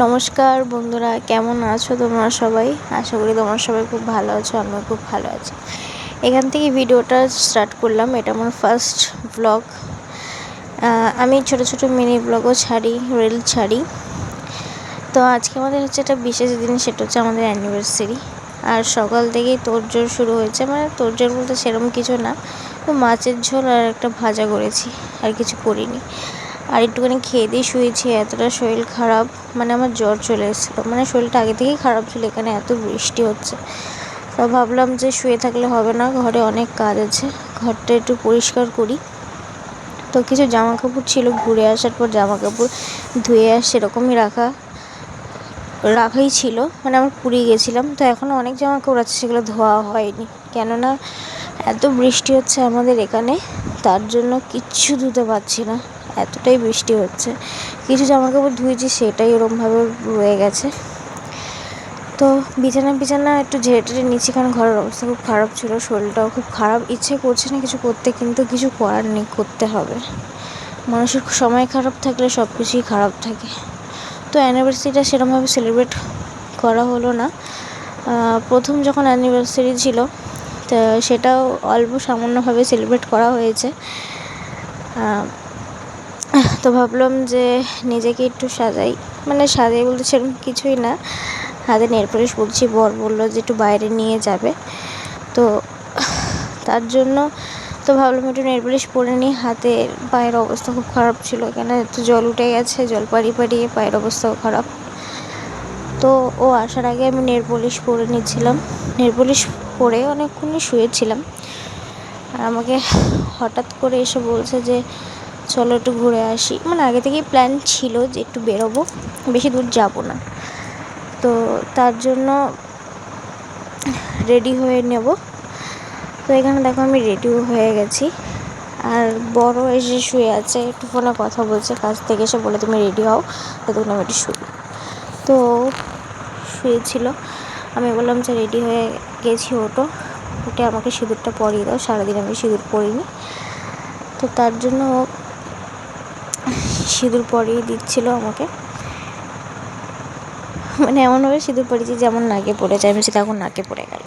নমস্কার বন্ধুরা, কেমন আছো তোমরা সবাই? আশা করি তোমরা সবাই খুব ভালো আছো, আমিও খুব ভালো আছি। এখান থেকে ভিডিওটা স্টার্ট করলাম। এটা আমার ফার্স্ট ব্লগ। আমি ছোট ছোট মিনি ব্লগও ছাড়ি, রিল ছাড়ি। তো আজকে আমাদের হচ্ছে একটা বিশেষ দিন, সেটা হচ্ছে আমাদের অ্যানিভার্সারি। আর সকাল থেকেই তোড়জোড় শুরু হয়েছে, মানে তোড়জোড় বলতে সেরকম কিছু না, তো মাছের ঝোল আর একটা ভাজা করেছি, আর কিছু করিনি। আর একটুখানি খেয়ে দিয়ে শুয়েছি, এতটা শরীর খারাপ, মানে আমার জ্বর চলে এসেছিলো, মানে শরীরটা আগে থেকেই খারাপ ছিল। এখানে এত বৃষ্টি হচ্ছে, তো ভাবলাম যে শুয়ে থাকলে হবে না, ঘরে অনেক কাজ আছে, ঘরটা একটু পরিষ্কার করি। তো কিছু জামা কাপড় ছিল, ঘুরে আসার পর জামা কাপড় ধুয়ে আর সেরকমই রাখাই ছিল, মানে আমার পুড়িয়ে গেছিলাম। তো এখনও অনেক জামা কাপড় আছে, সেগুলো ধোয়া হয়নি, কেননা এত বৃষ্টি হচ্ছে আমাদের এখানে, তার জন্য কিচ্ছু ধুতে পারছি না, এতটাই বৃষ্টি হচ্ছে। কিছু জামা কাপড় ধুয়েছি, সেটাই ওরমভাবে রয়ে গেছে। তো বিছানা একটু ঝেড়ে টেড়ে নিচ্ছি, কারণ ঘরের অবস্থা খুব খারাপ ছিল, শরীরটাও খুব খারাপ, ইচ্ছে করছে না কিছু করতে, কিন্তু কিছু করার নেই, করতে হবে। মানুষের সময় খারাপ থাকলে সব কিছুই খারাপ থাকে। তো অ্যানিভার্সারিটা সেরকমভাবে সেলিব্রেট করা হলো না। প্রথম যখন অ্যানিভার্সারি ছিল, তো সেটাও অল্প সামান্যভাবে সেলিব্রেট করা হয়েছে। তো ভাবলাম যে নিজেকে একটু সাজাই, মানে সাজাই বলতে সেরকম কিছুই না, হাতে নেল পলিশ পরছি। বর বললো যে একটু বাইরে নিয়ে যাবে, তো তার জন্য তো ভাবলাম একটু নেল পলিশ পরে নিই। হাতের পায়ের অবস্থা খুব খারাপ ছিল, এখানে একটু জল উঠে গেছে, জল পাড়িয়ে পায়ের অবস্থাও খারাপ। তো ও আসার আগে আমি নেল পলিশ পরে নিচ্ছিলাম, নেল পলিশ পরে অনেকক্ষণই শুয়েছিলাম। আর আমাকে হঠাৎ করে এসে বলছে যে চলো একটু ঘুরে আসি, মানে আগে থেকেই প্ল্যান ছিল যে একটু বেরোবো, বেশি দূর যাব না। তো তার জন্য রেডি হয়ে নেব। তো এখানে দেখো আমি রেডিও হয়ে গেছি, আর বড় এসে শুয়ে আছে, একটু ফোনে কথা বলছে, কাছ থেকে এসে বলে তুমি রেডি হও, ততক্ষণ আমি একটু শুই। তো শুয়েছিল, আমি বললাম যে রেডি হয়ে গেছি, উঠে আমাকে সিঁদুরটা পরিয়ে দাও, সারাদিন আমি সিঁদুর পরিনি। তো তার জন্য সিঁদুর পরিয়ে দিচ্ছিল আমাকে, মানে এমনভাবে সিঁদুর পরিয়েছি যেমন নাকে পড়েছে। আমি সেটা এখন নাকে পড়ে গেল,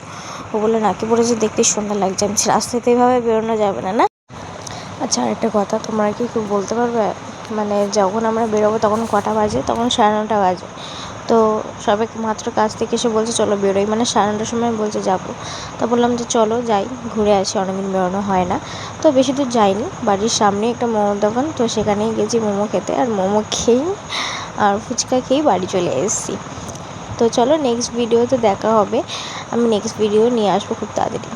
ও বললো নাকে পড়েছে, দেখতে সুন্দর লাগছে। আমি রাস্তাতে এভাবে বেরোনো যাবে না, না। আচ্ছা, আরেকটা কথা, তোমরা কি কেউ বলতে পারবে, মানে যখন আমরা বেরোবো তখন কটা বাজে? তখন 9:30 বাজে। তো সবাই মাত্র কাজ থেকে এসে বলছে চলো বেরোই, মানে 9:30 সময় বলছে যাবো। তো বললাম যে চলো যাই, ঘুরে আসি, অনেকদিন বেরোনো হয় না। তো বেশি দূর যাইনি, বাড়ির সামনে একটা মোমোর দোকান, তো সেখানেই গেছি মোমো খেতে, আর মোমো খেয়েই আর ফুচকা খেয়েই বাড়ি চলে এসেছি। তো চলো নেক্সট ভিডিওতে দেখা হবে, আমি নেক্সট ভিডিও নিয়ে আসবো খুব তাড়াতাড়ি।